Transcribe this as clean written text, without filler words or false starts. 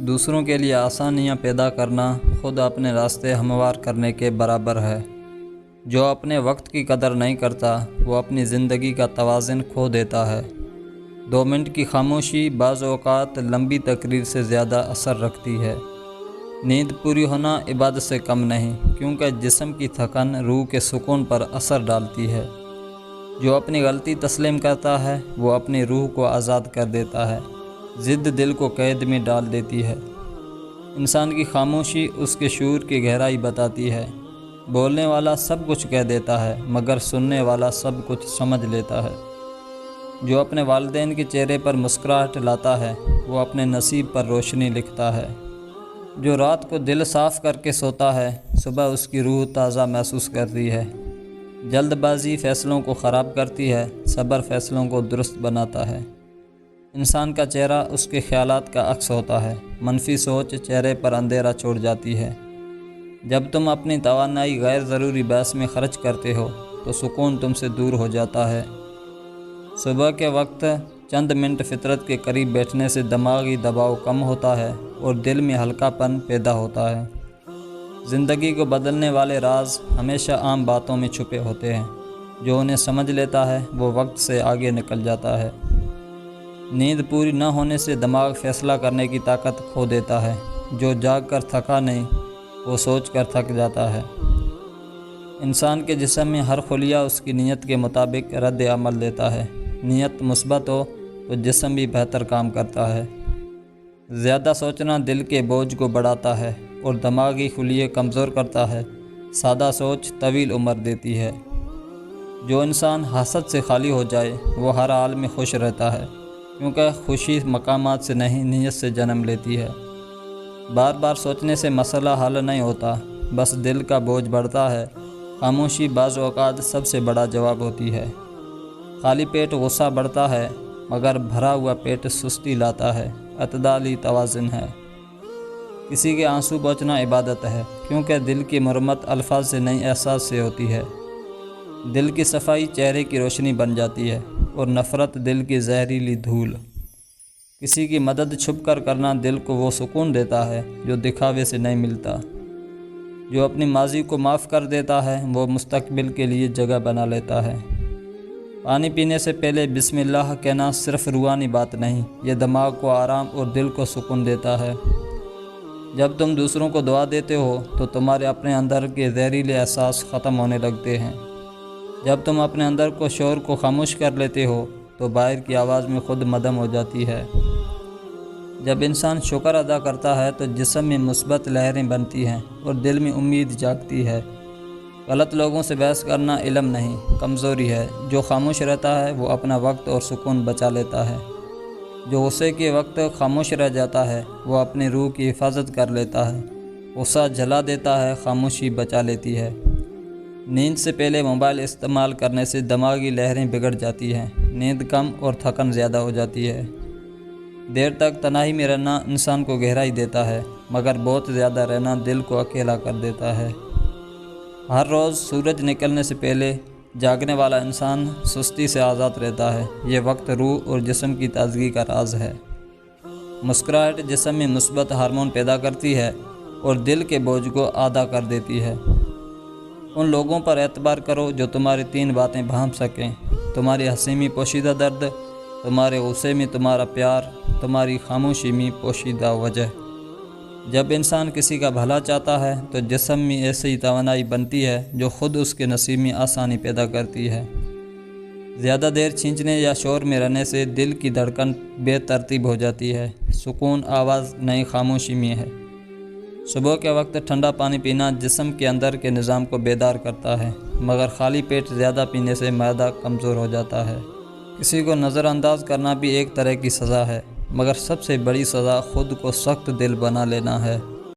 دوسروں کے لیے آسانیاں پیدا کرنا خود اپنے راستے ہموار کرنے کے برابر ہے۔ جو اپنے وقت کی قدر نہیں کرتا وہ اپنی زندگی کا توازن کھو دیتا ہے۔ 2 منٹ کی خاموشی بعض اوقات لمبی تقریر سے زیادہ اثر رکھتی ہے۔ نیند پوری ہونا عبادت سے کم نہیں، کیونکہ جسم کی تھکن روح کے سکون پر اثر ڈالتی ہے۔ جو اپنی غلطی تسلیم کرتا ہے وہ اپنی روح کو آزاد کر دیتا ہے۔ ضد دل کو قید میں ڈال دیتی ہے۔ انسان کی خاموشی اس کے شعور کی گہرائی بتاتی ہے۔ بولنے والا سب کچھ کہہ دیتا ہے مگر سننے والا سب کچھ سمجھ لیتا ہے۔ جو اپنے والدین کے چہرے پر مسکراہٹ لاتا ہے وہ اپنے نصیب پر روشنی لکھتا ہے۔ جو رات کو دل صاف کر کے سوتا ہے صبح اس کی روح تازہ محسوس کرتی ہے۔ جلد بازی فیصلوں کو خراب کرتی ہے، صبر فیصلوں کو درست بناتا ہے۔ انسان کا چہرہ اس کے خیالات کا عکس ہوتا ہے۔ منفی سوچ چہرے پر اندھیرا چھوڑ جاتی ہے۔ جب تم اپنی توانائی غیر ضروری بحث میں خرچ کرتے ہو تو سکون تم سے دور ہو جاتا ہے۔ صبح کے وقت چند منٹ فطرت کے قریب بیٹھنے سے دماغی دباؤ کم ہوتا ہے اور دل میں ہلکا پن پیدا ہوتا ہے۔ زندگی کو بدلنے والے راز ہمیشہ عام باتوں میں چھپے ہوتے ہیں۔ جو انہیں سمجھ لیتا ہے وہ وقت سے آگے نکل جاتا ہے۔ نیند پوری نہ ہونے سے دماغ فیصلہ کرنے کی طاقت کھو دیتا ہے۔ جو جاگ کر تھکا نہیں وہ سوچ کر تھک جاتا ہے۔ انسان کے جسم میں ہر خلیہ اس کی نیت کے مطابق رد عمل دیتا ہے۔ نیت مثبت ہو تو جسم بھی بہتر کام کرتا ہے۔ زیادہ سوچنا دل کے بوجھ کو بڑھاتا ہے اور دماغی خلیے کمزور کرتا ہے۔ سادہ سوچ طویل عمر دیتی ہے۔ جو انسان حسد سے خالی ہو جائے وہ ہر حال میں خوش رہتا ہے، کیونکہ خوشی مقامات سے نہیں نیت سے جنم لیتی ہے۔ بار بار سوچنے سے مسئلہ حل نہیں ہوتا، بس دل کا بوجھ بڑھتا ہے۔ خاموشی بعض اوقات سب سے بڑا جواب ہوتی ہے۔ خالی پیٹ غصہ بڑھتا ہے مگر بھرا ہوا پیٹ سستی لاتا ہے۔ اعتدال ہی توازن ہے۔ کسی کے آنسو پوچھنا عبادت ہے، کیونکہ دل کی مرمت الفاظ سے نہیں احساس سے ہوتی ہے۔ دل کی صفائی چہرے کی روشنی بن جاتی ہے اور نفرت دل کی زہریلی دھول۔ کسی کی مدد چھپ کر کرنا دل کو وہ سکون دیتا ہے جو دکھاوے سے نہیں ملتا۔ جو اپنی ماضی کو معاف کر دیتا ہے وہ مستقبل کے لیے جگہ بنا لیتا ہے۔ پانی پینے سے پہلے بسم اللہ کہنا صرف روحانی بات نہیں، یہ دماغ کو آرام اور دل کو سکون دیتا ہے۔ جب تم دوسروں کو دعا دیتے ہو تو تمہارے اپنے اندر کے زہریلے احساس ختم ہونے لگتے ہیں۔ جب تم اپنے اندر کو شور کو خاموش کر لیتے ہو تو باہر کی آواز میں خود مدھم ہو جاتی ہے۔ جب انسان شکر ادا کرتا ہے تو جسم میں مثبت لہریں بنتی ہیں اور دل میں امید جاگتی ہے۔ غلط لوگوں سے بحث کرنا علم نہیں، کمزوری ہے۔ جو خاموش رہتا ہے وہ اپنا وقت اور سکون بچا لیتا ہے۔ جو غصے کے وقت خاموش رہ جاتا ہے وہ اپنی روح کی حفاظت کر لیتا ہے۔ غصہ جلا دیتا ہے، خاموشی بچا لیتی ہے۔ نیند سے پہلے موبائل استعمال کرنے سے دماغی لہریں بگڑ جاتی ہیں، نیند کم اور تھکن زیادہ ہو جاتی ہے۔ دیر تک تنہائی میں رہنا انسان کو گہرائی دیتا ہے، مگر بہت زیادہ رہنا دل کو اکیلا کر دیتا ہے۔ ہر روز سورج نکلنے سے پہلے جاگنے والا انسان سستی سے آزاد رہتا ہے۔ یہ وقت روح اور جسم کی تازگی کا راز ہے۔ مسکراہٹ جسم میں مثبت ہارمون پیدا کرتی ہے اور دل کے بوجھ کو آدھا کر دیتی ہے۔ ان لوگوں پر اعتبار کرو جو تمہاری 3 باتیں بھانپ سکیں: تمہاری ہنسی میں پوشیدہ درد، تمہارے غصے میں تمہارا پیار، تمہاری خاموشی میں پوشیدہ وجہ۔ جب انسان کسی کا بھلا چاہتا ہے تو جسم میں ایسی توانائی بنتی ہے جو خود اس کے نصیب میں آسانی پیدا کرتی ہے۔ زیادہ دیر کھینچنے یا شور میں رہنے سے دل کی دھڑکن بے ترتیب ہو جاتی ہے۔ سکون آواز نئی خاموشی میں ہے۔ صبح کے وقت ٹھنڈا پانی پینا جسم کے اندر کے نظام کو بیدار کرتا ہے، مگر خالی پیٹ زیادہ پینے سے معدہ کمزور ہو جاتا ہے۔ کسی کو نظر انداز کرنا بھی ایک طرح کی سزا ہے، مگر سب سے بڑی سزا خود کو سخت دل بنا لینا ہے۔